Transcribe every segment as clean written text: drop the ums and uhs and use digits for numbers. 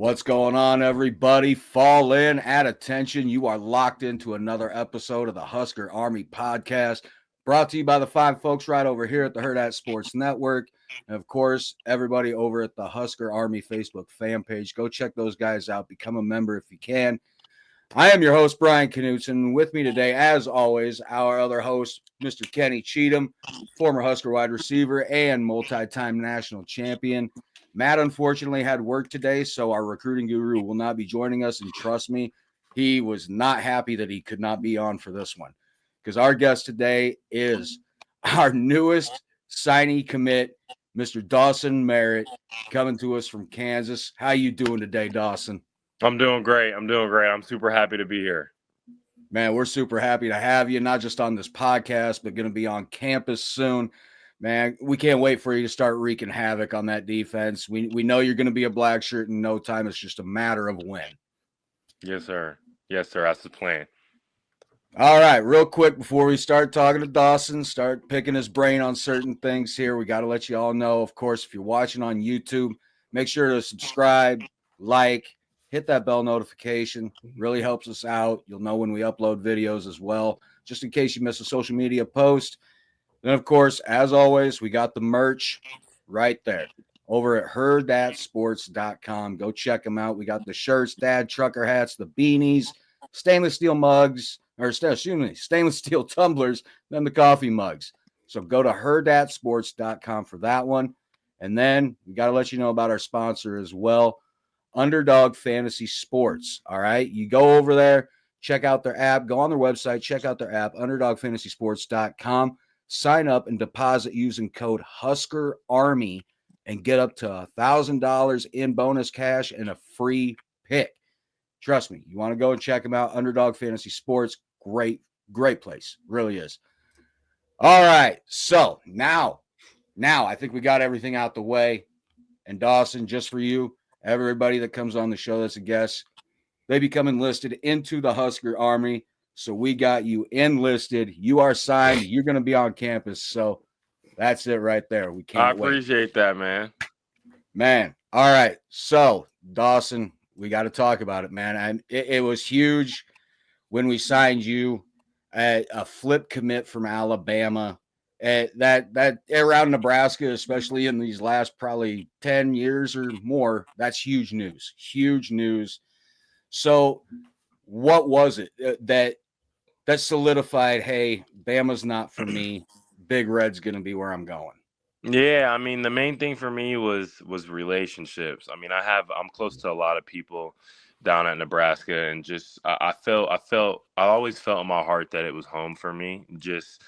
What's going on, everybody? Fall in, at attention. You are locked into another episode of the Husker Army podcast, brought to you by the fine folks right over here at the Hurrdat Sports Network. And of course, everybody over at the Husker Army Facebook fan page. Go check those guys out. Become a member if you can. I am your host, Brian Knutson. With me today, as always, our other host, Mr. Kenny Cheatham, former Husker wide receiver and multi-time national champion. Matt, unfortunately, had work today, so our recruiting guru will not be joining us. And trust me, he was not happy that he could not be on for this one, because our guest today is our newest signee commit, Mr. Dawson Merritt, coming to us from Kansas. How you doing today, Dawson? I'm doing great. I'm super happy to be here. Man, we're super happy to have you, not just on this podcast, but going to be on campus soon. Man, we can't wait for you to start wreaking havoc on that defense. We know you're going to be a black shirt in no time. It's just a matter of when. Yes, sir. Yes, sir. That's the plan. All right, real quick before we start talking to Dawson, start picking his brain on certain things here, we got to let you all know, of course, if you're watching on YouTube, make sure to subscribe, like, hit that bell notification. Really helps us out. You'll know when we upload videos as well, just in case you miss a social media post. Then, of course, as always, we got the merch right there over at hurrdatsports.com. Go check them out. We got the shirts, dad trucker hats, the beanies, stainless steel mugs, stainless steel tumblers, then the coffee mugs. So go to hurrdatsports.com for that one. And then we got to let you know about our sponsor as well, Underdog Fantasy Sports. All right. You go over there, check out their app, go on their website, check out their app, underdogfantasysports.com. Sign up and deposit using code Husker Army and get up to $1,000 in bonus cash and a free pick. Trust me, you want to go and check them out. Underdog Fantasy Sports, great place, really is. All right, so now I think we got everything out the way. And Dawson, just for you, everybody that comes on the show that's a guest, they become enlisted into the Husker Army. So we got you enlisted. You are signed. You're going to be on campus. So that's it right there. We can't wait. I appreciate that, man. Man. All right. So, Dawson, we got to talk about it, man. And it was huge when we signed you at a flip commit from Alabama. That around Nebraska, especially in these last probably 10 years or more, that's huge news. Huge news. So what was it that solidified, hey, Bama's not for me. Big Red's going to be where I'm going? Yeah, I mean, the main thing for me was relationships. I mean, I'm close to a lot of people down at Nebraska, and just I always felt in my heart that it was home for me. Just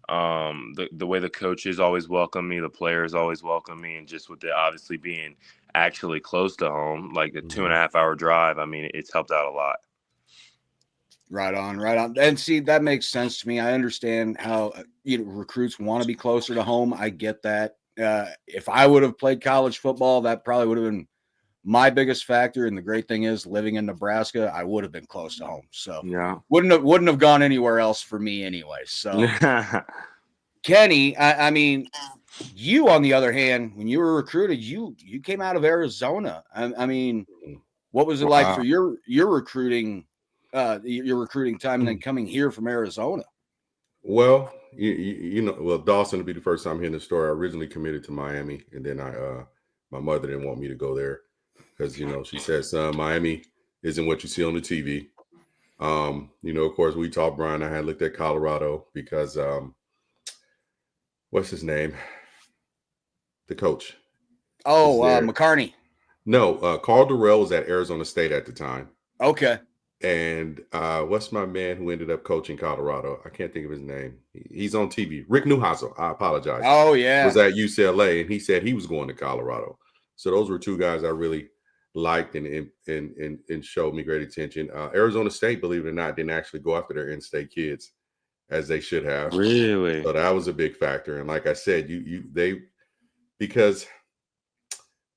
the way the coaches always welcome me, the players always welcome me, and just with it obviously being actually close to home, like a 2.5 hour drive, I mean, it's helped out a lot. Right on. And see, that makes sense to me. I understand how recruits want to be closer to home. I get that. If I would have played college football, that probably would have been my biggest factor. And the great thing is, living in Nebraska, I would have been close to home. So yeah, wouldn't have gone anywhere else for me anyway. So Kenny, I mean, you on the other hand, when you were recruited, you came out of Arizona. I mean, what was it like for your recruiting? Your recruiting time, and then coming here from Arizona? Well, Dawson will be the first time hearing the story. I originally committed to Miami, and then my mother didn't want me to go there because she said, "Son, Miami isn't what you see on the TV." Of course, we talked, Brian. I had looked at Colorado because what's his name? The coach. Oh, McCarney. No, Carl Durrell was at Arizona State at the time. Okay. And what's my man who ended up coaching Colorado? I can't think of his name. He's on TV. Rick Neuheisel. I apologize. Oh, yeah. Was at UCLA, and he said he was going to Colorado. So those were two guys I really liked and showed me great attention. Arizona State, believe it or not, didn't actually go after their in-state kids as they should have. Really? So that was a big factor. And like I said, because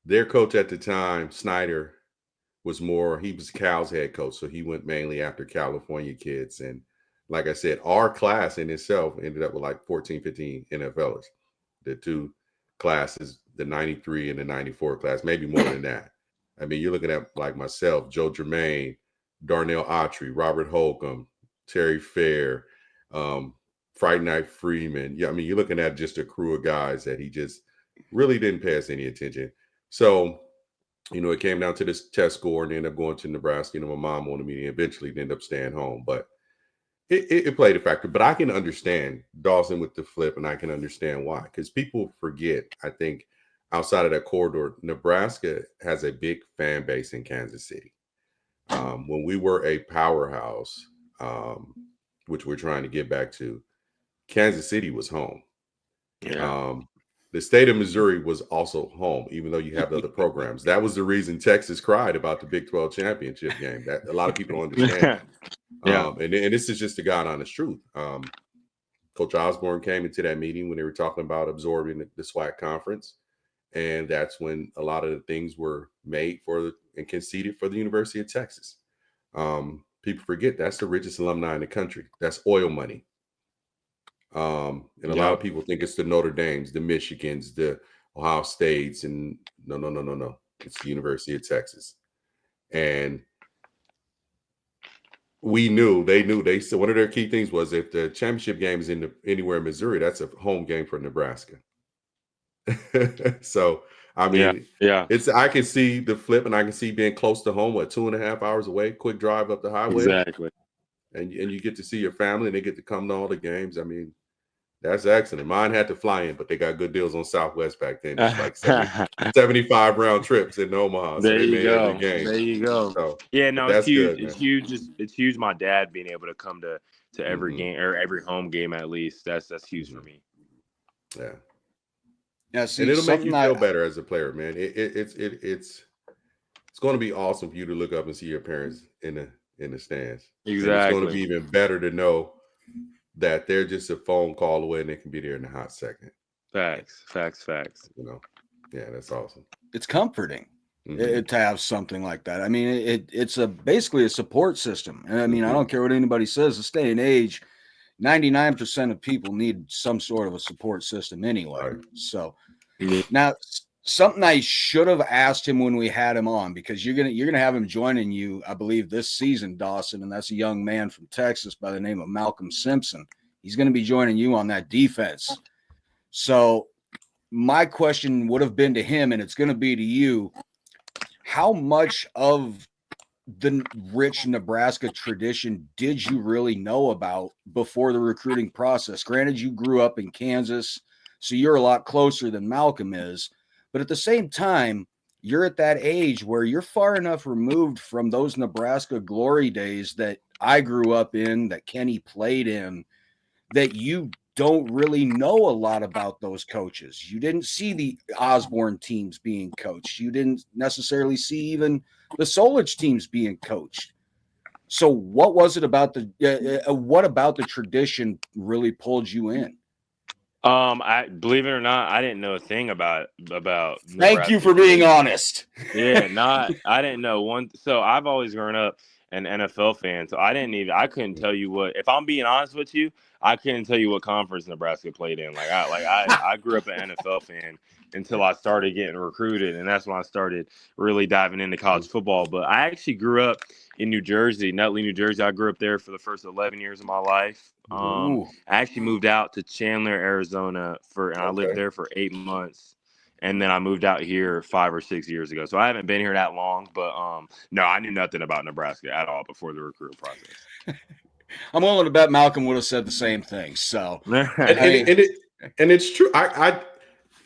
their coach at the time, Snyder, he was Cal's head coach, so he went mainly after California kids. And like I said, our class in itself ended up with like 14, 15 NFLers. The two classes, the 93 and the 94 class, maybe more than that. I mean, you're looking at like myself, Joe Germain, Darnell Autry, Robert Holcomb, Terry Fair, Friday Night Freeman. Yeah, I mean, you're looking at just a crew of guys that he just really didn't pay us any attention. So, it came down to this test score and ended up going to Nebraska. My mom wanted me to eventually end up staying home, but it played a factor. But I can understand Dawson with the flip, and I can understand why. Because people forget, I think, outside of that corridor, Nebraska has a big fan base in Kansas City. When we were a powerhouse, which we're trying to get back to, Kansas City was home. Yeah. The state of Missouri was also home, even though you have other programs. That was the reason Texas cried about the Big 12 championship game. That a lot of people don't understand. Yeah. And this is just the God honest truth. Coach Osborne came into that meeting when they were talking about absorbing the SWAC conference. And that's when a lot of the things were made and conceded for the University of Texas. People forget that's the richest alumni in the country. That's oil money. And a lot of people think it's the Notre Dames, the Michigans, the Ohio States, and no. It's the University of Texas. And they knew. They said one of their key things was if the championship game is anywhere in Missouri, that's a home game for Nebraska. So, I mean, I can see the flip, and I can see being close to home, 2.5 hours away, quick drive up the highway. Exactly. And you get to see your family, and they get to come to all the games. I mean, that's excellent. Mine had to fly in, but they got good deals on Southwest back then. It's like 75 round trips in Omaha. So There you go. Every game. There you go. So, it's huge. Good, it's huge. It's huge. My dad being able to come to every game or every home game at least. That's huge for me. Yeah. Yeah. See, and it'll make you feel better as a player, man. It's going to be awesome for you to look up and see your parents in the stands. Exactly. And it's going to be even better to know that they're just a phone call away and they can be there in a hot second. Facts. Yeah, that's awesome. It's comforting to have something like that. I mean, it's basically a support system. And I mean, I don't care what anybody says. This day and age, 99% of people need some sort of a support system anyway. Right. So now, something I should have asked him when we had him on, because you're gonna have him joining you, I believe, this season, Dawson, and that's a young man from Texas by the name of Malcolm Simpson. He's going to be joining you on that defense. So my question would have been to him, and it's going to be to you, how much of the rich Nebraska tradition did you really know about before the recruiting process? Granted, you grew up in Kansas, so you're a lot closer than Malcolm is. But at the same time, you're at that age where you're far enough removed from those Nebraska glory days that I grew up in, that Kenny played in, that you don't really know a lot about those coaches. You didn't see the Osborne teams being coached. You didn't necessarily see even the Solich teams being coached. So what was it about what about the tradition really pulled you in? I believe it or not, I didn't know a thing about Thank Nebraska. You for being honest. I didn't know one. So I've always grown up an NFL fan, so I couldn't tell you what. If I'm being honest with you, I couldn't tell you what conference Nebraska played in. I grew up an NFL fan until I started getting recruited, and that's when I started really diving into college football. But I actually grew up in New Jersey, Nutley, New Jersey. I grew up there for the first 11 years of my life. I actually moved out to Chandler, Arizona I lived there for 8 months. And then I moved out here 5 or 6 years ago. So I haven't been here that long, but no, I knew nothing about Nebraska at all before the recruiting process. I'm willing to bet Malcolm would have said the same thing. So and it's true. I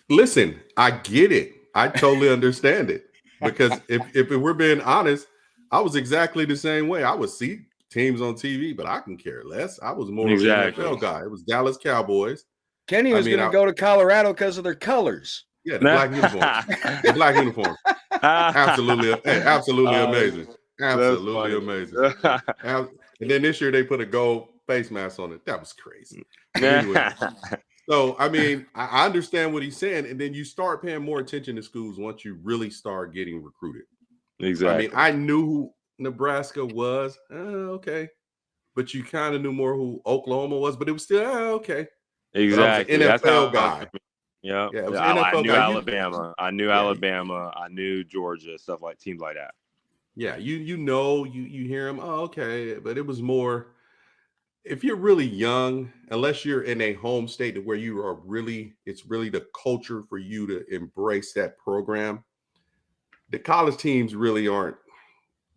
listen, I get it. I totally understand it. Because if we're being honest, I was exactly the same way. I would see teams on TV, but I can care less. I was more of an NFL guy. It was Dallas Cowboys. Kenny was going to go to Colorado because of their colors. Yeah, the black uniforms. The black uniforms. Absolutely amazing. Absolutely amazing. And then this year they put a gold face mask on it. That was crazy. Anyway, so, I mean, I understand what he's saying. And then you start paying more attention to schools once you really start getting recruited. Exactly. I mean, I knew who Nebraska was. Okay. But you kind of knew more who Oklahoma was, but it was still, okay. Exactly. NFL guy. Yeah. Yeah, it was I NFL knew guy. Alabama. I knew Alabama. I knew Georgia. Stuff like teams like that. Yeah, you hear him. Oh, okay, but it was more. If you're really young, unless you're in a home state where you are really, it's really the culture for you to embrace that program. The college teams really aren't.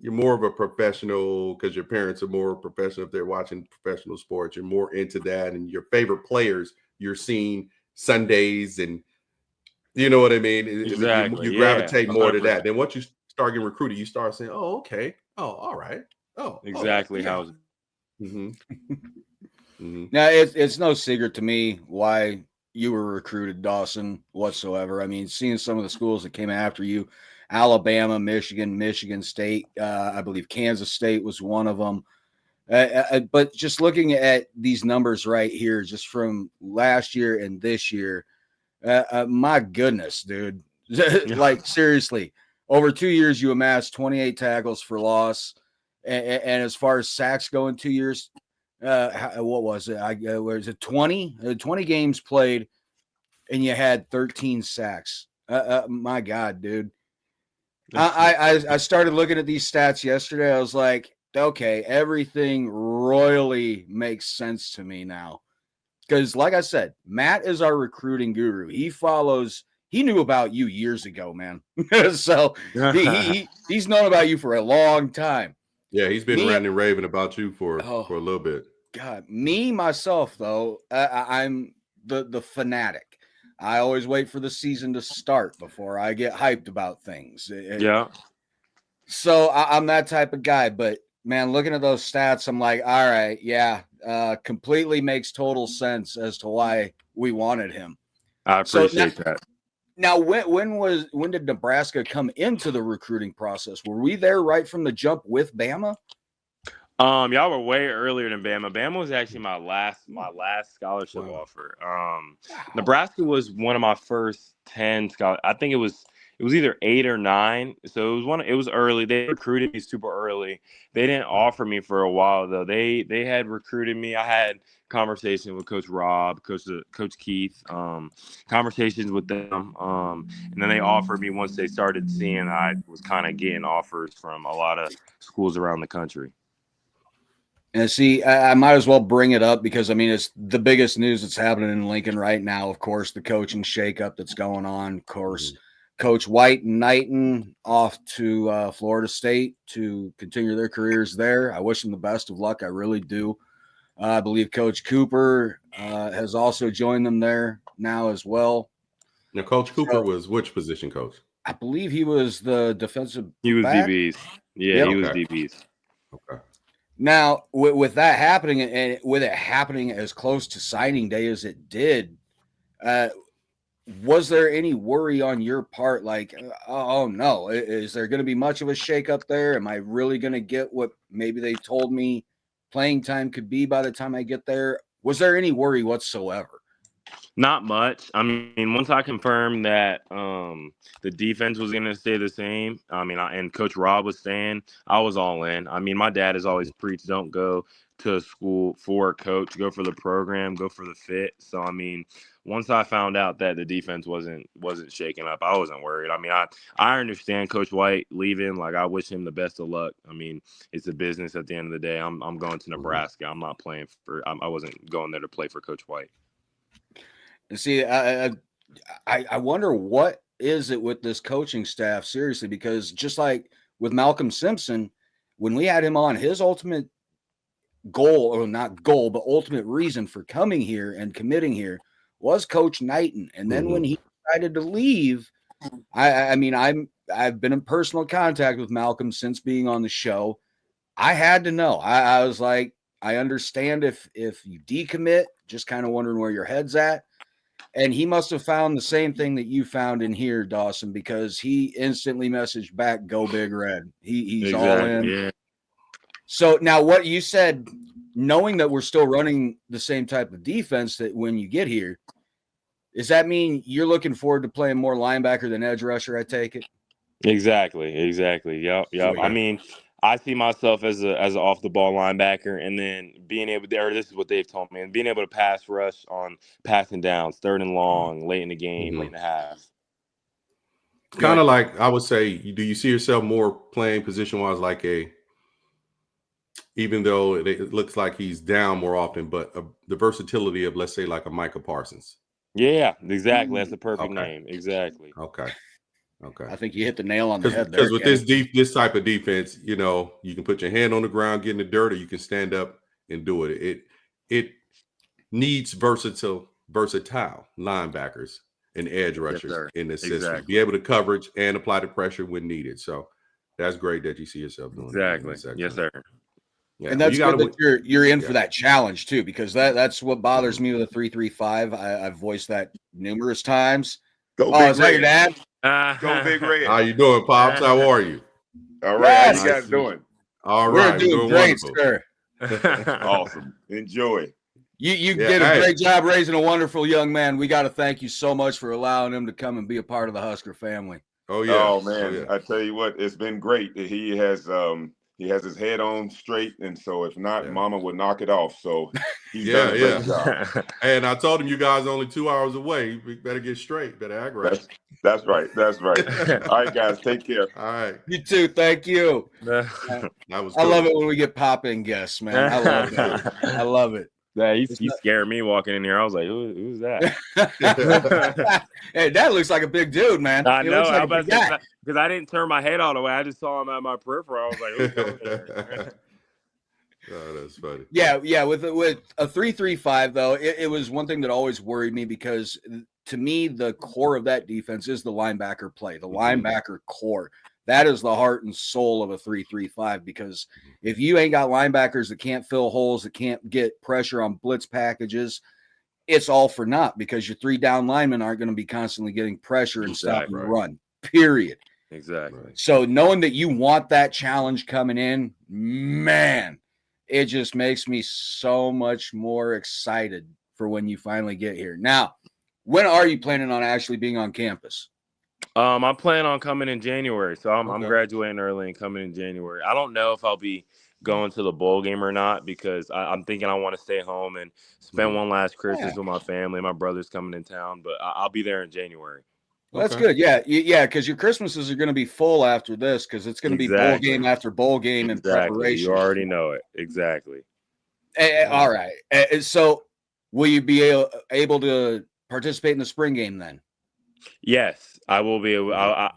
You're more of a professional because your parents are more professional if they're watching professional sports. You're more into that, and your favorite players you're seeing Sundays, and you know what I mean. Exactly. You Yeah. gravitate more to that. 100%. Then once you start getting recruited, you start saying, "Oh, okay. Oh, all right. Oh, that, Exactly yeah." how. Mm-hmm. Mm-hmm. Now it's no secret to me why you were recruited, Dawson, whatsoever. I mean, seeing some of the schools that came after you, Alabama, Michigan State, I believe Kansas State was one of them. But just looking at these numbers right here, just from last year and this year, my goodness, dude. Like, seriously, over 2 years, you amassed 28 tackles for loss. And as far as sacks go in 2 years, what was it? Was it 20? 20 games played, and you had 13 sacks. My God, dude. I started looking at these stats yesterday. I was like, okay, everything royally makes sense to me now. Because, like I said, Matt is our recruiting guru. He knew about you years ago, man. So he's known about you for a long time. Yeah, he's been ranting and raving about you for a little bit. God, myself, though, I'm the fanatic. I always wait for the season to start before I get hyped about things. Yeah. So I'm that type of guy. But, man, looking at those stats, I'm like, all right, yeah, completely makes total sense as to why we wanted him. I appreciate that. Now, when did Nebraska come into the recruiting process? Were we there right from the jump with Bama? Y'all were way earlier than Bama. Bama was actually my last scholarship offer. Wow. Nebraska was one of my first 10 scholars. I think it was either 8 or 9. So it was early. They recruited me super early. They didn't offer me for a while though. They had recruited me. I had conversation with Coach Rob, Coach Keith, conversations with them. And then they offered me once they started seeing I was kind of getting offers from a lot of schools around the country. And see, I might as well bring it up because, I mean, it's the biggest news that's happening in Lincoln right now. Of course, the coaching shakeup that's going on. Of course, Coach White and Knighton off to Florida State to continue their careers there. I wish them the best of luck. I really do. I believe Coach Cooper has also joined them there now as well. Now, Coach Cooper was which position coach? I believe he was the defensive He was back. DBs. Yeah, he was DBs. Okay. Now, with that happening and with it happening as close to signing day as it did, was there any worry on your part? Like, oh no, is there going to be much of a shakeup there? Am I really going to get what maybe they told me playing time could be by the time I get there? Was there any worry whatsoever? Not much. I mean, once I confirmed that the defense was going to stay the same, I mean, and Coach Rob was staying, I was all in. I mean, my dad has always preached, don't go to school for a coach, go for the program, go for the fit. So, I mean, once I found out that the defense wasn't shaking up, I wasn't worried. I mean, I understand Coach White leaving. Like, I wish him the best of luck. I mean, it's a business at the end of the day. I'm going to Nebraska. I'm not playing I wasn't going there to play for Coach White. See, I wonder what is it with this coaching staff, seriously, because just like with Malcolm Simpson, when we had him on, his ultimate goal, or not goal, but ultimate reason for coming here and committing here was Coach Knighton. And then when he decided to leave, I mean, I've been in personal contact with Malcolm since being on the show. I had to know. I was like, I understand if you decommit, just kind of wondering where your head's at. And he must have found the same thing that you found in here, Dawson, because he instantly messaged back, "Go Big Red." He's exactly, all in. Yeah. So now what you said, knowing that we're still running the same type of defense that when you get here, does that mean you're looking forward to playing more linebacker than edge rusher, I take it? Exactly. Yep. Yeah. I mean, I see myself as an off the ball linebacker, and then being able to, or this is what they've told me, and being able to pass rush on passing downs, 3rd and long, late in the game, late in the half. Kind of like, I would say, do you see yourself more playing position wise, like even though it looks like he's down more often, but the versatility of, let's say, like a Micah Parsons? Yeah, exactly. That's the perfect name. Exactly. Okay. I think you hit the nail on the head there. Because with this type of defense, you can put your hand on the ground, get in the dirt, or you can stand up and do it. It needs versatile linebackers and edge rushers in this system. Be able to coverage and apply the pressure when needed. So that's great that you see yourself doing exactly. Yes, sir. Yeah. And that's good that you're in for that challenge too, because that's what bothers me with a 3-3-5. I've voiced that numerous times. Go Big is that your dad? Go Big Red. How you doing, Pops? How are you? All right. How you guys doing? All We're right. doing great, sir. Awesome. Enjoy. You did a great job raising a wonderful young man. We got to thank you so much for allowing him to come and be a part of the Husker family. Oh yeah. Oh man, I tell you what, it's been great. He has his head on straight, and so if not, Mama would knock it off. So he's done a great job. And I told him, you guys are only 2 hours away. We better get straight. Better act right. That's right. All right, guys, take care. All right. You too. Thank you. That was cool. I love it when we get pop-in guests, man. I love it. I love it. Yeah, he scared me walking in here. I was like, who's that? Hey, that looks like a big dude, man. I know. Because I didn't turn my head all the way. I just saw him at my peripheral. I was like, who's coming here? Oh, that's funny. Yeah. With a 3-3-5, though, it was one thing that always worried me, because to me, the core of that defense is the linebacker play, the linebacker core. That is the heart and soul of a 3-3-5, because if you ain't got linebackers that can't fill holes, that can't get pressure on blitz packages, it's all for naught, because your 3 down linemen aren't going to be constantly getting pressure and stopping the run, period. Exactly. So knowing that you want that challenge coming in, man, it just makes me so much more excited for when you finally get here. Now, when are you planning on actually being on campus? I plan on coming in January, so I'm graduating early and coming in January. I don't know if I'll be going to the bowl game or not, because I'm thinking I want to stay home and spend one last Christmas with my family. My brother's coming in town, but I'll be there in January. Well, that's good. Yeah, because your Christmases are going to be full after this, because it's going to be bowl game after bowl game and preparation. You already know it. Exactly. All right. So will you be able to participate in the spring game then? Yes, I will be. I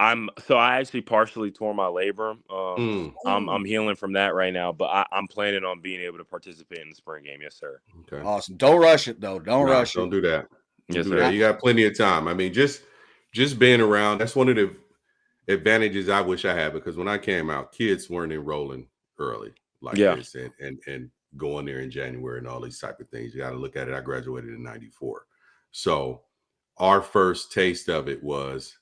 actually partially tore my labrum. I'm healing from that right now, but I'm planning on being able to participate in the spring game. Yes, sir. Okay. Awesome. Don't rush it though. Don't rush it. Don't do that. Yes, sir. You got plenty of time. I mean, just being around. That's one of the advantages I wish I had, because when I came out, kids weren't enrolling early like this and going there in January and all these type of things. You got to look at it. I graduated in '94, so our first taste of it was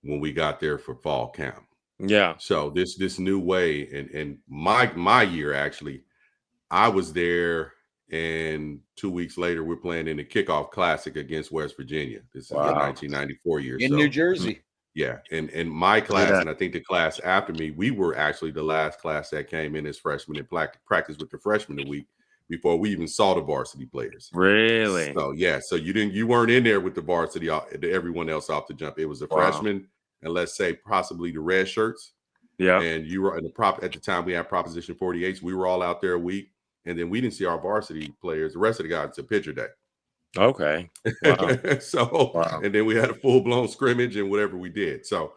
when we got there for fall camp. Yeah. So this new way, and my year, actually, I was there, and 2 weeks later we're playing in the kickoff classic against West Virginia. This is the 1994 year. In New Jersey. Yeah. And my class, and I think the class after me, we were actually the last class that came in as freshmen and practiced with the freshmen a week before we even saw the varsity players. Really? So so you weren't in there with the varsity, everyone else off the jump. It was the freshmen, and let's say possibly the red shirts. Yeah. And you were in at the time we had Proposition 48. We were all out there a week, and then we didn't see our varsity players, the rest of the guys, until picture day. Okay. Wow. And then we had a full-blown scrimmage and whatever we did. So,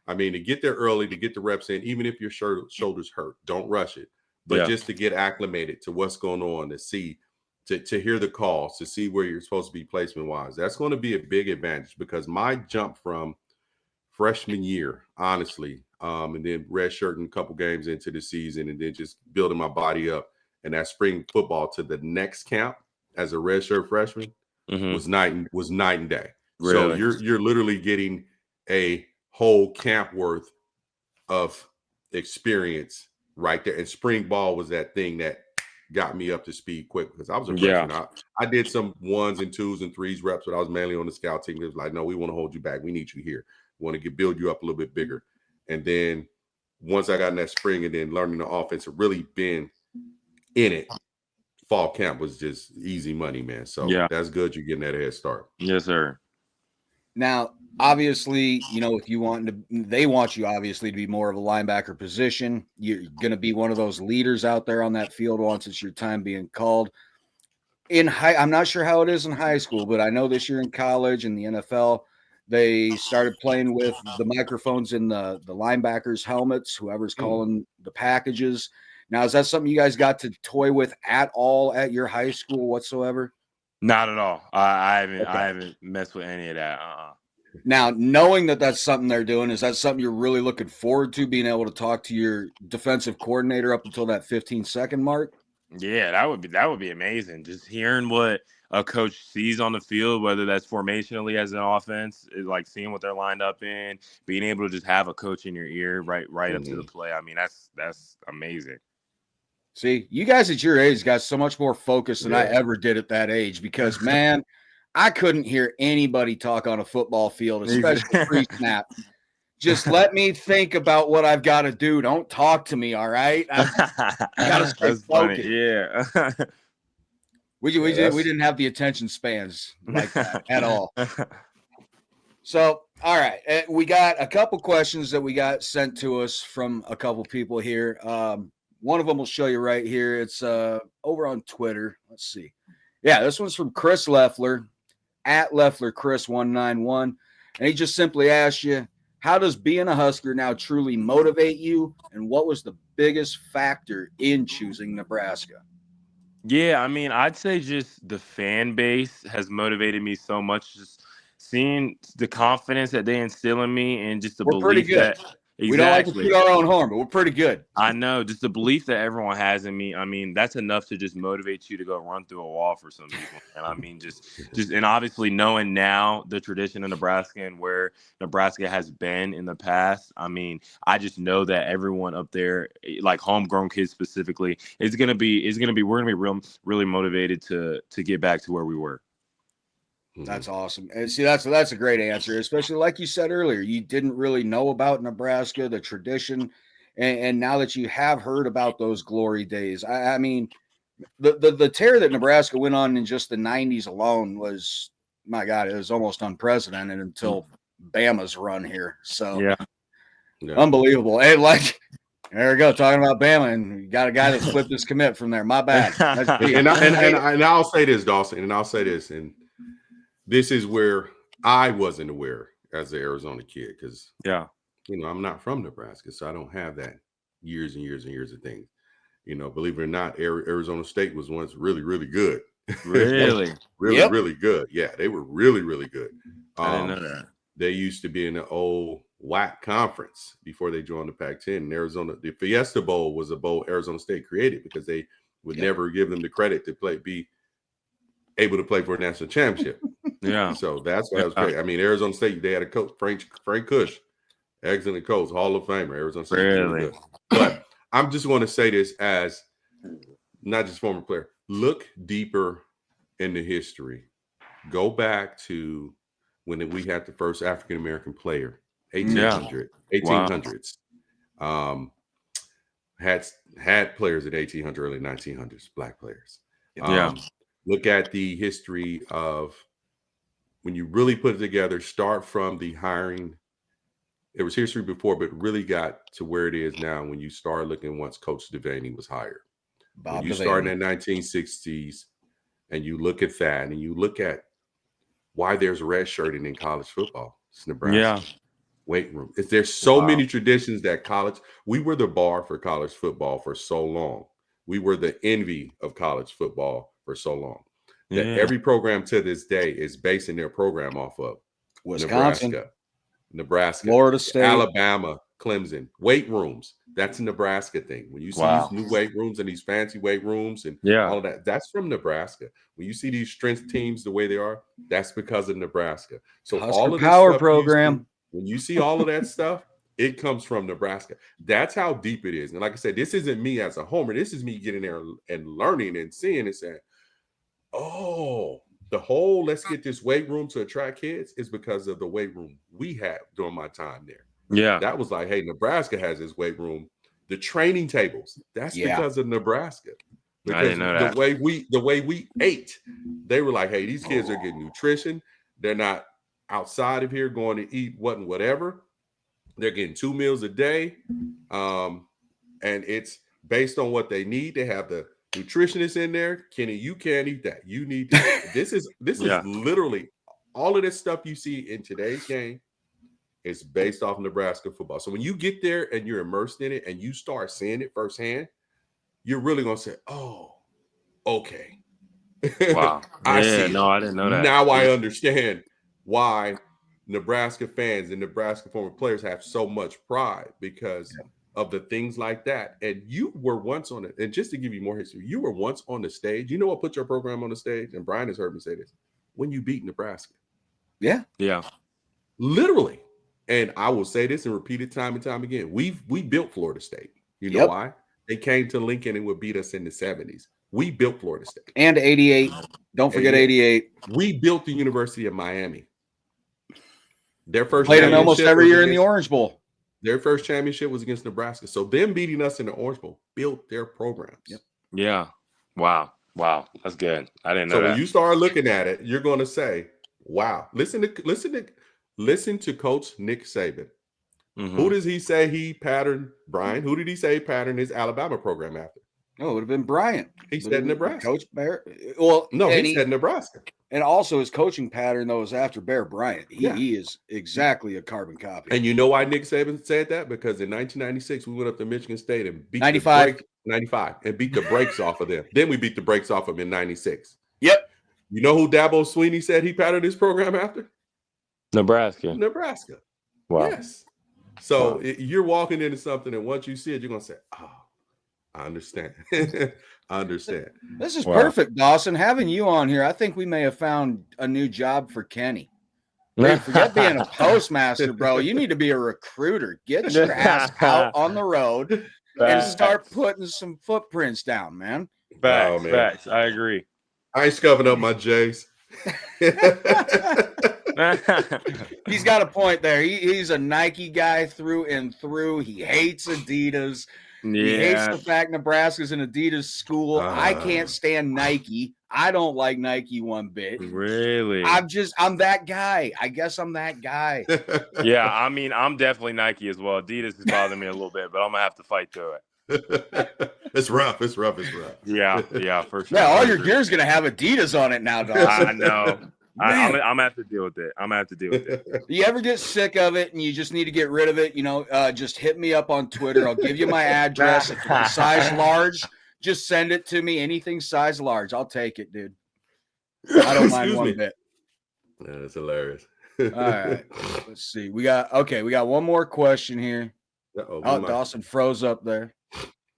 I mean, to get there early, to get the reps in, even if your shoulders hurt, don't rush it. But just to get acclimated to what's going on, to hear the calls, to see where you're supposed to be placement-wise, that's going to be a big advantage, because my jump from freshman year, honestly, and then redshirting a couple games into the season, and then just building my body up, and that spring football to the next camp as a redshirt freshman was night and day. Really? So you're literally getting a whole camp worth of experience right there. And spring ball was that thing that got me up to speed quick, because I was a freshman. I did some 1s and 2s and 3s reps, but I was mainly on the scout team. It was like, no, we want to hold you back. We need you here. We want to build you up a little bit bigger. And then once I got in that spring and then learning the offense and really being in it, fall camp was just easy money, man. So that's good. You're getting that head start. Yes, sir. Now, obviously, if you they want you obviously to be more of a linebacker position. You're going to be one of those leaders out there on that field once it's your time being called. I'm not sure how it is in high school, but I know this year in college and the NFL, they started playing with the microphones in the linebackers' helmets, whoever's calling the packages. Now, is that something you guys got to toy with at all at your high school whatsoever? Not at all. I haven't messed with any of that. Now, knowing that that's something they're doing, is that something you're really looking forward to, being able to talk to your defensive coordinator up until that 15-second mark? Yeah, that would be amazing. Just hearing what a coach sees on the field, whether that's formationally as an offense, like seeing what they're lined up in, being able to just have a coach in your ear right up to the play. I mean, that's amazing. See, you guys at your age got so much more focus than I ever did at that age because, man, I couldn't hear anybody talk on a football field, especially pre-snap. Just let me think about what I've got to do. Don't talk to me, all right? I got to stay focused. Yeah. We didn't have the attention spans like that at all. So, all right. We got a couple questions that we got sent to us from a couple people here. One of them will show you right here. It's over on Twitter. Let's see. Yeah, this one's from Chris Leffler, at Leffler Chris 191. And he just simply asked you, how does being a Husker now truly motivate you? And what was the biggest factor in choosing Nebraska? Yeah, I mean, I'd say just the fan base has motivated me so much. Just seeing the confidence that they instill in me and just the belief that we don't like to toot our own horn, but we're pretty good. I know, just the belief that everyone has in me. I mean, that's enough to just motivate you to go run through a wall for some people. And I mean, just and obviously knowing now the tradition of Nebraska and where Nebraska has been in the past. I mean, I just know that everyone up there, like homegrown kids specifically, we're gonna be really motivated to get back to where we were. That's awesome. And see, that's a great answer, especially like you said earlier, you didn't really know about Nebraska, the tradition, and now that you have heard about those glory days, I mean, the tear that Nebraska went on in just the 90s alone was, my God, it was almost unprecedented until Bama's run here. So, yeah. Unbelievable. And there we go, talking about Bama, and you got a guy that flipped his commit from there. My bad. and I'll say this, Dawson, and I'll say this, and this is where I wasn't aware as an Arizona kid because, I'm not from Nebraska, so I don't have that years and years and years of things. Believe it or not, Arizona State was once really, really good. Really? Really good. Yeah, they were really, really good. I didn't know that. They used to be in the old WAC conference before they joined the Pac-10. In Arizona, the Fiesta Bowl was a bowl Arizona State created because they would never give them the credit to be able to play for a national championship. Yeah. So that's why it was great. I mean, Arizona State, they had a coach, Frank Cush, excellent coach, Hall of Famer. Arizona State. Really good. But I'm just going to say this as not just former player. Look deeper into history. Go back to when we had the first African-American player, 1800s. Had players at 1800, early 1900s, black players. Look at the history of when you really put it together, start from the hiring. There was history before, but really got to where it is now when you start looking once Coach Devaney was hired. When you start in the 1960s and you look at that and you look at why there's red shirting in college football. It's Nebraska. Weight room. There's so many traditions that we were the bar for college football for so long. We were the envy of college football for so long. That every program to this day is basing their program off of Wisconsin, Nebraska, Florida State, Alabama, Clemson. Weight rooms. That's a Nebraska thing. When you see these new weight rooms and these fancy weight rooms and all of that, that's from Nebraska. When you see these strength teams the way they are, that's because of Nebraska. So Husker all of power program. When you see all of that stuff, it comes from Nebraska. That's how deep it is. And like I said, this isn't me as a homer. This is me getting there and learning and seeing and saying, the whole let's get this weight room to attract kids is because of the weight room we had during my time there. Yeah. That was like, hey, Nebraska has this weight room. The training tables, that's because of Nebraska. I didn't know that. The way we ate, they were like, hey, these kids are getting nutrition. They're not outside of here going to eat whatever. They're getting 2 meals a day. And it's based on what they need. They have the nutritionist in there. Kenny, you can't eat that. You need to. This is literally all of this stuff you see in today's game is based off Nebraska football. So when you get there and you're immersed in it and you start seeing it firsthand, you're really gonna say, "Oh, okay." Wow. I see. No, I didn't know that. Now I understand why Nebraska fans and Nebraska former players have so much pride because of the things like that. And you were once on it. And just to give you more history, you were once on the stage. You know what put your program on the stage? And Brian has heard me say this: when you beat Nebraska. Yeah. Literally. And I will say this and repeat it time and time again. We built Florida State. You know why? They came to Lincoln and would beat us in the 70s. We built Florida State. And 88. Don't forget 88. We built the University of Miami. Their first played them almost every year in the Orange Bowl. Their first championship was against Nebraska. So them beating us in the Orange Bowl built their programs. Yeah. Wow. That's good. I didn't know that. So when you start looking at it, you're going to say, wow. Listen to Coach Nick Saban. Mm-hmm. Who does he say he patterned, Brian? Who did he say he patterned his Alabama program after? No, it would have been Bryant. He said Nebraska. Coach Bear. Well, no, he said Nebraska. And also his coaching pattern, though, was after Bear Bryant. He is exactly a carbon copy. And you know why Nick Saban said that? Because in 1996, we went up to Michigan State and beat 95 and beat the brakes off of them. Then we beat the brakes off of them in 96. Yep. You know who Dabo Swinney said he patterned his program after? Nebraska. Wow. Yes. So you're walking into something, and once you see it, you're going to say, oh, I understand. I understand. This is perfect, Dawson. Having you on here, I think we may have found a new job for Kenny. Forget being a postmaster, bro. You need to be a recruiter. Get your ass out on the road and start putting some footprints down, man. Facts. I agree. I ain't scuffing up my J's. He's got a point there. He's a Nike guy through and through. He hates Adidas. He hates the fact Nebraska's an Adidas school. I can't stand Nike. I don't like Nike one bit. Really? I'm that guy. I guess I'm that guy. Yeah, I mean, I'm definitely Nike as well. Adidas is bothering me a little bit, but I'm gonna have to fight through it. It's rough. Yeah, for sure. Yeah, all your gear's gonna have Adidas on it now, Dawson. I know. I'm gonna have to deal with it. You ever get sick of it and you just need to get rid of it? Just hit me up on Twitter. I'll give you my address. If it's size large, just send it to me. Anything size large, I'll take it, dude. I don't mind one bit. Yeah, that's hilarious. All right, let's see. We got one more question here. Dawson froze up there.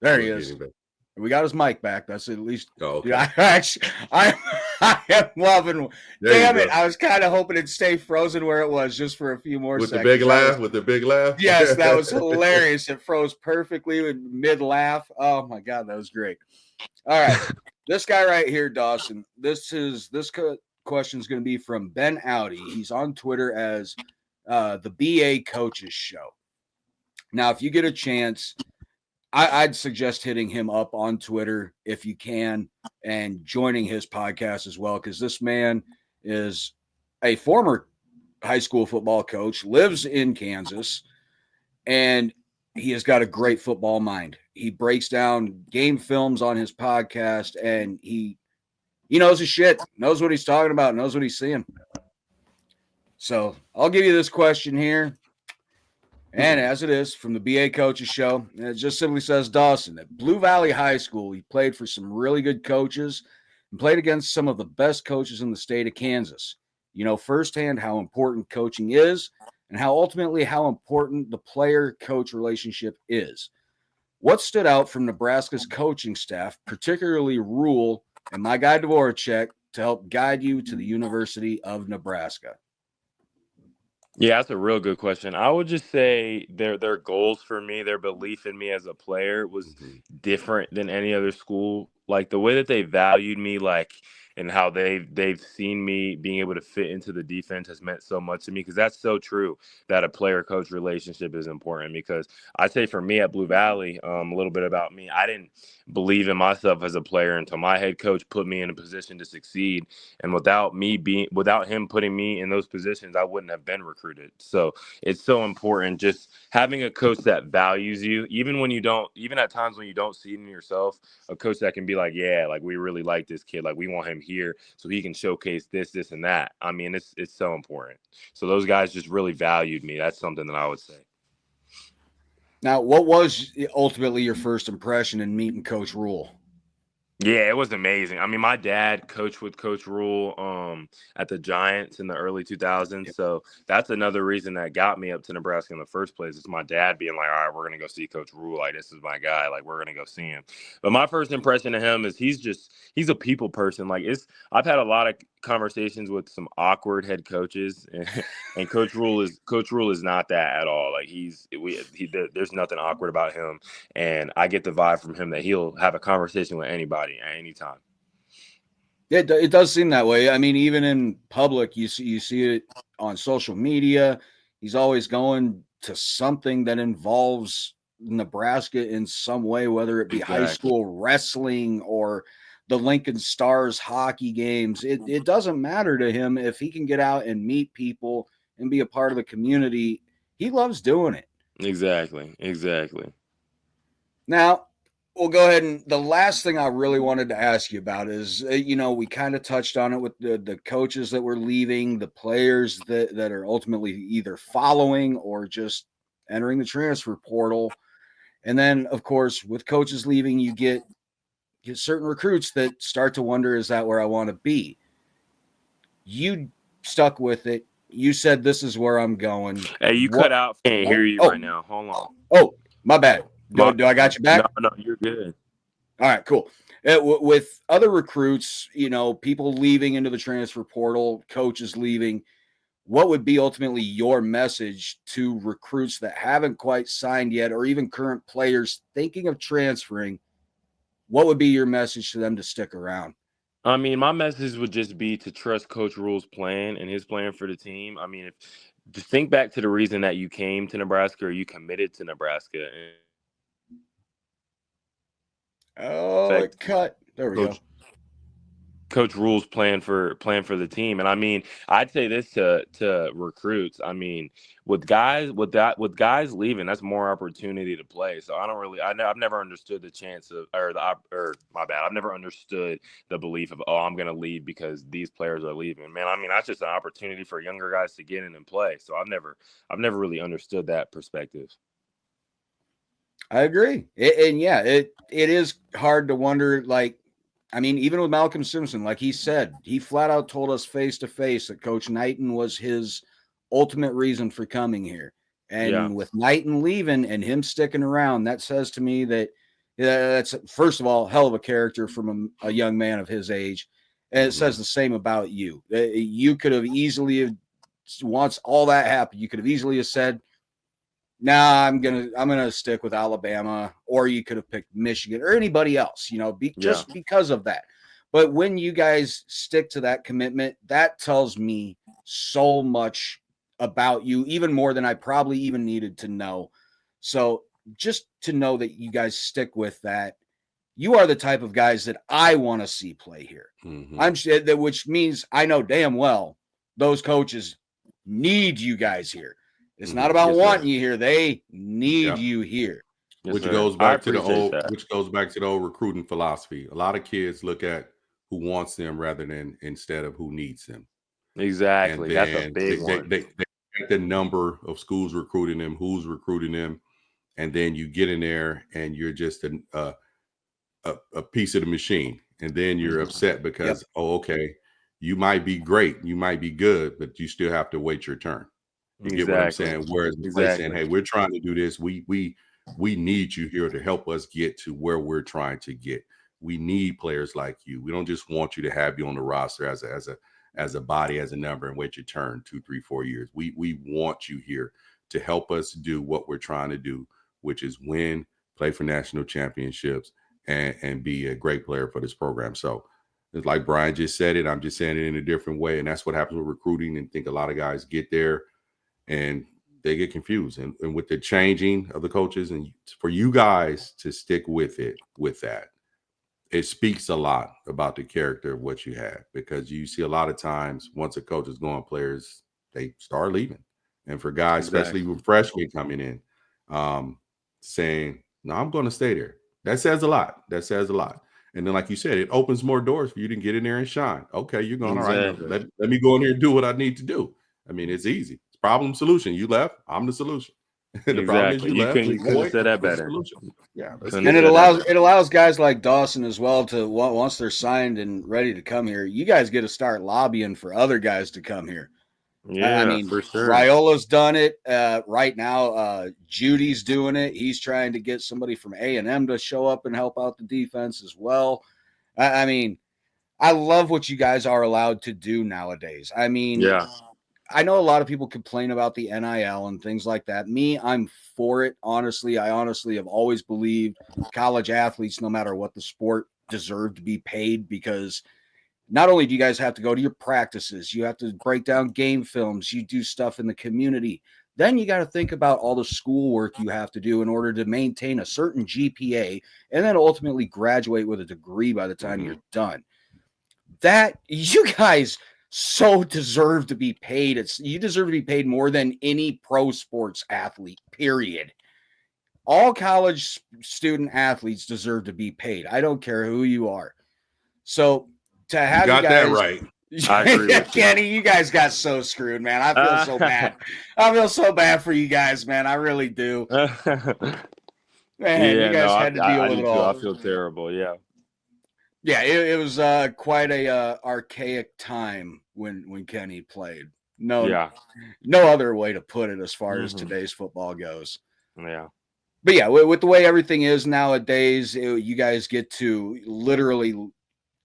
There he is. We got his mic back. That's at least. Oh, okay. Dude, I am loving. Damn it! I was kind of hoping it'd stay frozen where it was just for a few more seconds. With the big laugh. Yes, that was hilarious. It froze perfectly in mid laugh. Oh my god, that was great. All right, this guy right here, Dawson. This question is going to be from Ben Audi. He's on Twitter as the BA Coaches Show. Now, if you get a chance, I'd suggest hitting him up on Twitter if you can and joining his podcast as well, because this man is a former high school football coach, lives in Kansas, and he has got a great football mind. He breaks down game films on his podcast, and he knows his shit, knows what he's talking about, knows what he's seeing. So I'll give you this question here. And as it is from the BA Coaches Show, it just simply says, Dawson, at Blue Valley High School, he played for some really good coaches and played against some of the best coaches in the state of Kansas. You know firsthand how important coaching is and how important the player-coach relationship is. What stood out from Nebraska's coaching staff, particularly Rule and my guy Dvorak, to help guide you to the University of Nebraska? Yeah, that's a real good question. I would just say their goals for me, their belief in me as a player was different than any other school. Like the way that they valued me, like and how they've seen me being able to fit into the defense has meant so much to me, because that's so true that a player-coach relationship is important. Because I'd say for me at Blue Valley, a little bit about me, I didn't believe in myself as a player until my head coach put me in a position to succeed. And without him putting me in those positions, I wouldn't have been recruited. So it's so important just having a coach that values you, even at times when you don't see it in yourself, a coach that can be like, yeah, like, we really like this kid. Like, we want him here so he can showcase this, and that. I mean, it's so important. So those guys just really valued me. That's something that I would say. Now, what was ultimately your first impression in meeting Coach Rule? Yeah, it was amazing. I mean, my dad coached with Coach Rule at the Giants in the early 2000s. Yep. So that's another reason that got me up to Nebraska in the first place. It's my dad being like, all right, we're going to go see Coach Rule. Like, this is my guy. Like, we're going to go see him. But my first impression of him is he's a people person. Like, I've had a lot of conversations with some awkward head coaches, and Coach Rule is not that at all. Like, there's nothing awkward about him. And I get the vibe from him that he'll have a conversation with anybody at any time. It does seem that way. I mean, even in public, you see it on social media. He's always going to something that involves Nebraska in some way, whether it be high school wrestling or the Lincoln Stars hockey games. It doesn't matter to him if he can get out and meet people and be a part of the community. He loves doing it. Exactly. Now, we'll go ahead, and the last thing I really wanted to ask you about is, we kind of touched on it with the coaches that were leaving, the players that are ultimately either following or just entering the transfer portal. And then, of course, with coaches leaving, you get certain recruits that start to wonder, is that where I want to be? You stuck with it. You said, this is where I'm going. Hey, you cut out. Can't hear you right now. Hold on. Oh, my bad. Do I got you back? No, you're good. All right, cool. With other recruits, people leaving into the transfer portal, coaches leaving, what would be ultimately your message to recruits that haven't quite signed yet, or even current players thinking of transferring? What would be your message to them to stick around? I mean, my message would just be to trust Coach Rule's plan and his plan for the team. I mean, just think back to the reason that you came to Nebraska or you committed to Nebraska. It cut. There we go. Coach Rule's plan for the team. And I mean, I'd say this to recruits. I mean, with guys leaving, that's more opportunity to play. So I've never understood the chance of, I've never understood the belief of, I'm going to leave because these players are leaving. Man, I mean, that's just an opportunity for younger guys to get in and play. So I've never really understood that perspective. I agree. It is hard to wonder, like, I mean, even with Malcolm Simpson, like he said, he flat out told us face to face that Coach Knighton was his ultimate reason for coming here. And with Knighton leaving and him sticking around, that says to me that that's, first of all, hell of a character from a young man of his age. And it says the same about you. You could have easily, once all that happened, you could have easily have said, nah, I'm gonna stick with Alabama, or you could have picked Michigan or anybody else, just because of that. But when you guys stick to that commitment, that tells me so much about you, even more than I probably even needed to know. So just to know that you guys stick with that, you are the type of guys that I want to see play here. Mm-hmm. Which means I know damn well those coaches need you guys here. It's not about wanting you here. They need you here. Which goes back to the old recruiting philosophy. A lot of kids look at who wants them rather than instead of who needs them. Exactly. That's a big one. They get the number of schools recruiting them, who's recruiting them, and then you get in there and you're just a piece of the machine. And then you're upset because, you might be great, you might be good, but you still have to wait your turn. You get what I'm saying? Whereas they're saying, hey, we're trying to do this. We need you here to help us get to where we're trying to get. We need players like you. We don't just want you to have you on the roster as a body, as a number, and wait your turn 2, 3, 4 years. We want you here to help us do what we're trying to do, which is win, play for national championships, and be a great player for this program. So It's like Brian just said it. I'm just saying it in a different way. And that's what happens with recruiting. And I think a lot of guys get there and they get confused. And with the changing of the coaches, and for you guys to stick with it, with that, it speaks a lot about the character of what you have, because you see a lot of times once a coach is gone, players, they start leaving. And for guys, especially with freshmen coming in, saying, no, I'm going to stay there. That says a lot. That says a lot. And then, like you said, it opens more doors for you to get in there and shine. Okay, you're going, all right, now, let me go in here and do what I need to do. I mean, it's easy. It's problem solution. You left, I'm the solution. The problem is you left. You couldn't have said that better. Yeah, and it allows guys like Dawson as well to, once they're signed and ready to come here, you guys get to start lobbying for other guys to come here. Yeah, I mean, for sure. Raiola's done it right now. Judy's doing it. He's trying to get somebody from A&M to show up and help out the defense as well. I mean, I love what you guys are allowed to do nowadays. I mean, yeah. I know a lot of people complain about the NIL and things like that. Me, I'm for it. Honestly, I honestly have always believed college athletes, no matter what the sport, deserve to be paid, because not only do you guys have to go to your practices, you have to break down game films, you do stuff in the community. Then you got to think about all the schoolwork you have to do in order to maintain a certain GPA and then ultimately graduate with a degree by the time you're done. That you guys so deserve to be paid. You deserve to be paid more than any pro sports athlete, period. All college student athletes deserve to be paid. I don't care who you are. So to have you got guys, that right. I agree with Kenny, you guys got so screwed, man. I feel so bad. I feel so bad for you guys, man. I really do. Man, you guys had to deal with it all. I feel terrible. Yeah. Yeah, it was quite a archaic time when Kenny played. No other way to put it as far as today's football goes. Yeah. But yeah, with the way everything is nowadays, you guys get to literally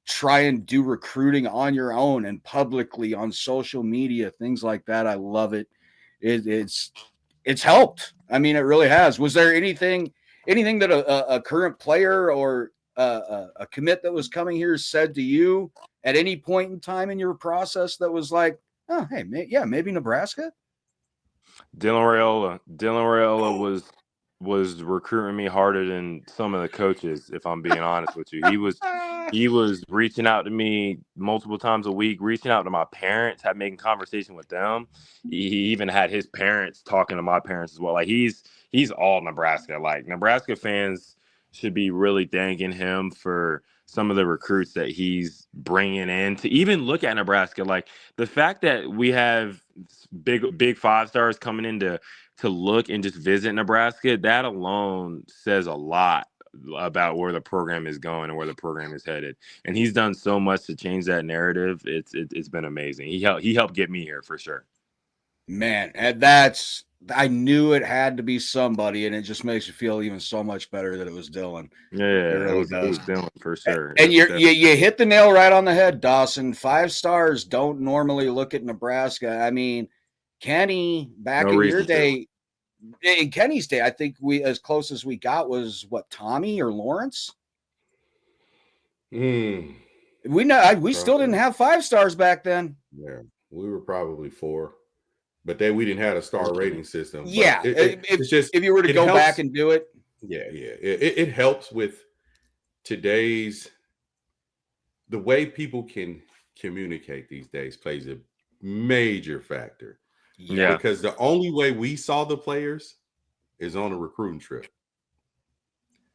try and do recruiting on your own and publicly on social media, things like that. I love it. It's helped. I mean, it really has. Was there anything that a current player or a commit that was coming here said to you at any point in time in your process that was like, oh, hey, maybe Nebraska? Dylan Raiola was recruiting me harder than some of the coaches, if I'm being honest with you. He was reaching out to me multiple times a week, reaching out to my parents, making conversation with them. He even had his parents talking to my parents as well. Like he's all Nebraska. Like Nebraska fans should be really thanking him for some of the recruits that he's bringing in to even look at Nebraska. Like the fact that we have big 5 stars coming in to look and just visit Nebraska, that alone says a lot about where the program is going and where the program is headed. And he's done so much to change that narrative. It's been amazing. He helped get me here for sure. Man, and I knew it had to be somebody, and it just makes you feel even so much better that it was Dylan. Yeah, it was Dylan for sure. And you hit the nail right on the head, Dawson. 5 stars don't normally look at Nebraska. I mean, Kenny, back in your day, in Kenny's day, I think as close as we got was what, Tommy or Lawrence? We still didn't have 5 stars back then. Yeah, we were probably 4. But then we didn't have a star rating system. Yeah, it's just if you were to go back and do it. Yeah. It helps with the way people can communicate these days plays a major factor. Yeah. Because the only way we saw the players is on a recruiting trip.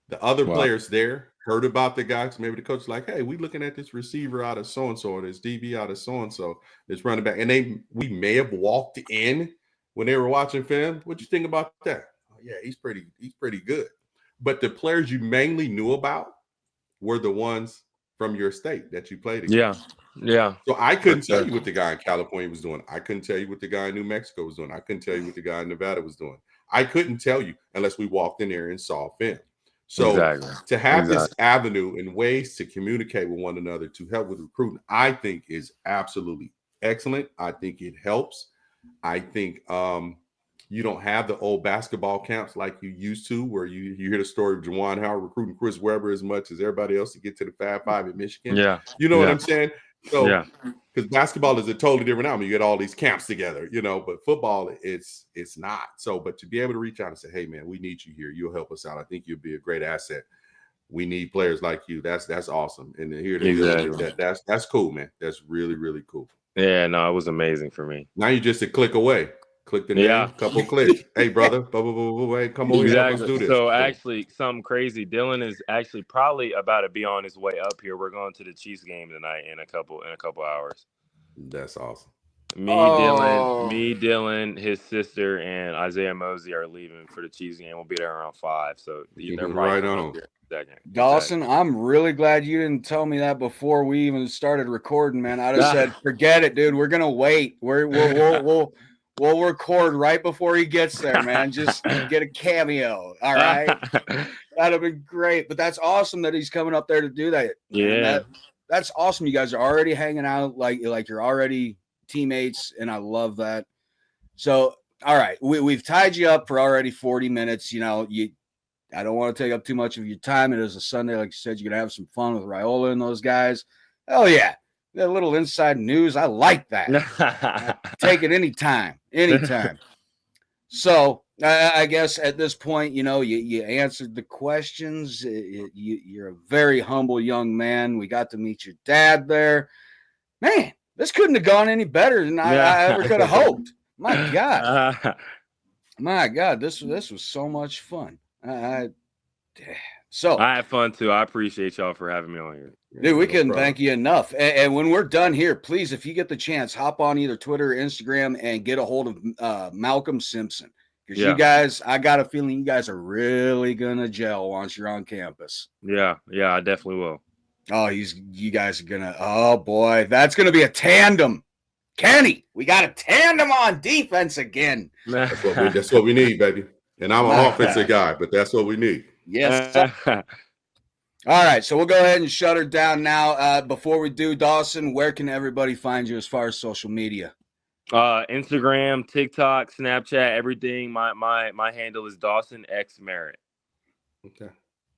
The other players there heard about the guys. Maybe the coach is like, hey, we looking at this receiver out of so-and-so or this DB out of so-and-so, this running back. And we may have walked in when they were watching film. What you think about that? Oh, yeah, he's pretty good. But the players you mainly knew about were the ones from your state that you played against. Yeah. So I couldn't tell you what the guy in California was doing. I couldn't tell you what the guy in New Mexico was doing. I couldn't tell you what the guy in Nevada was doing. I couldn't tell you unless we walked in there and saw film. So to have this avenue and ways to communicate with one another to help with recruiting, I think is absolutely excellent. I think it helps. I think You don't have the old basketball camps like you used to, where you hear the story of Juwan Howard recruiting Chris Webber as much as everybody else to get to the Fab Five in Michigan. Yeah. You know what I'm saying? So, yeah. Because basketball is a totally different animal. You get all these camps together, but football, it's not. So, but to be able to reach out and say, hey, man, we need you here. You'll help us out. I think you'll be a great asset. We need players like you. That's awesome. And here to exactly. That's cool, man. That's really, really cool. Yeah, no, it was amazing for me. Now you're just a click away. Click the name, couple clicks. Hey, brother, hey, come over here, let's do this. So actually, something crazy. Dylan is actually probably about to be on his way up here. We're going to the Chiefs game tonight in a couple hours. That's awesome. Dylan, his sister, and Isaiah Mosey are leaving for the Chiefs game. We'll be there around 5. So they're right on. Dawson, I'm really glad you didn't tell me that before we even started recording, man. I'd have said, forget it, dude. We're gonna wait. We'll record right before he gets there, man. Just get a cameo. All right. That'd have been great. But that's awesome that he's coming up there to do that. Yeah. That's awesome. You guys are already hanging out like you're already teammates, and I love that. So, all right. We've tied you up for already 40 minutes. I don't want to take up too much of your time. It is a Sunday, like you said. You're gonna have some fun with Raiola and those guys. Oh yeah. That little inside news, I like that. Take it anytime. So I guess at this point, you answered the questions. You're a very humble young man. We got to meet your dad there. Man, this couldn't have gone any better than I ever could have hoped. My God. This was so much fun. So I had fun too. I appreciate y'all for having me on here. Dude, we couldn't thank you enough. And when we're done here, please, if you get the chance, hop on either Twitter or Instagram and get a hold of Malcolm Simpson. Because you guys, I got a feeling you guys are really going to gel once you're on campus. Yeah, I definitely will. Oh, you guys are going to, oh boy, that's going to be a tandem. Kenny, we got a tandem on defense again. That's what we need, baby. And I'm an offensive guy, but that's what we need. Yes. All right, so we'll go ahead and shut her down now. Before we do, Dawson, where can everybody find you as far as social media? Instagram, TikTok, Snapchat, everything. My handle is Dawson X Merritt. Okay.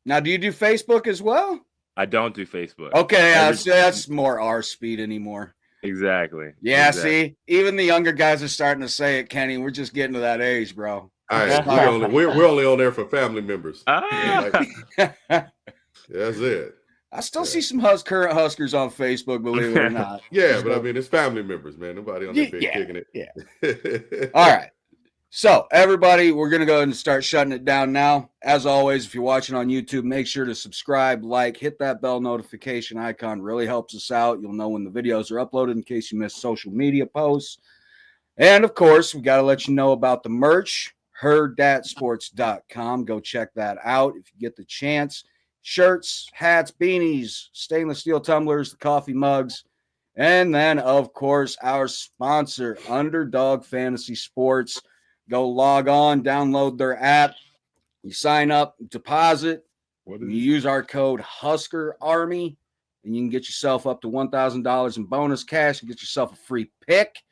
Now, do you do Facebook as well? I don't do Facebook. Okay, that's more our speed anymore. Exactly. Yeah, see, even the younger guys are starting to say it, Kenny. We're just getting to that age, bro. All right, we're only on there for family members. That's it. I still see some current Huskers on Facebook, believe it or not. Yeah, but I mean, it's family members, man. Nobody on there kicking it. Yeah. All right. So, everybody, we're going to go ahead and start shutting it down now. As always, if you're watching on YouTube, make sure to subscribe, like, hit that bell notification icon. Really helps us out. You'll know when the videos are uploaded in case you miss social media posts. And, of course, we got to let you know about the merch, hurrdatsports.com. Go check that out if you get the chance. Shirts, hats, beanies, stainless steel tumblers, the coffee mugs, and then, of course, our sponsor, Underdog Fantasy Sports. Go log on, download their app. You sign up, deposit. You use our code Husker Army, and you can get yourself up to $1,000 in bonus cash and get yourself a free pick.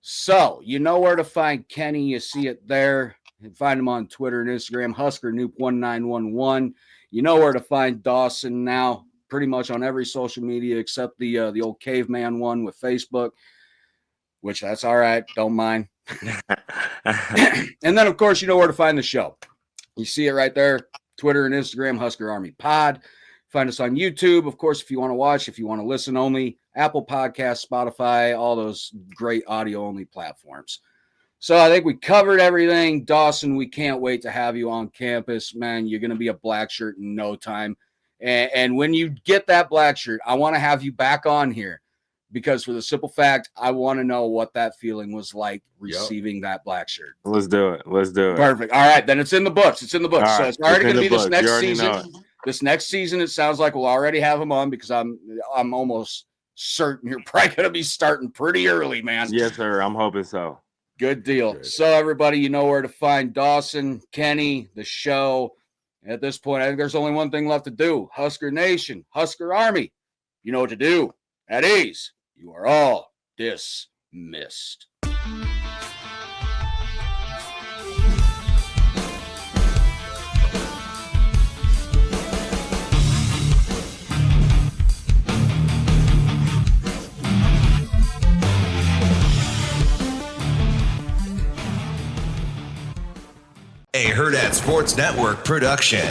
So, you know where to find Kenny. You see it there. You can find him on Twitter and Instagram, Husker Nuke 1911. You know where to find Dawson now, pretty much on every social media except the old caveman one with Facebook, which that's all right. Don't mind. And then, of course, you know where to find the show. You see it right there, Twitter and Instagram, Husker Army Pod. Find us on YouTube, of course, if you want to watch, if you want to listen only, Apple Podcasts, Spotify, all those great audio-only platforms. So I think we covered everything. Dawson, we can't wait to have you on campus. Man, you're going to be a black shirt in no time. And when you get that black shirt, I want to have you back on here because for the simple fact, I want to know what that feeling was like receiving that black shirt. Let's do it. Perfect. All right, then it's in the books. All so right, it's already going to be this next season. This next season, it sounds like we'll already have him on because I'm almost certain you're probably going to be starting pretty early, man. Yes, sir. I'm hoping so. Good deal. So, everybody, you know where to find Dawson, Kenny, the show. At this point, I think there's only one thing left to do. Husker Nation, Husker Army. You know what to do. At ease, you are all dismissed. A Hurrdat Sports Network production.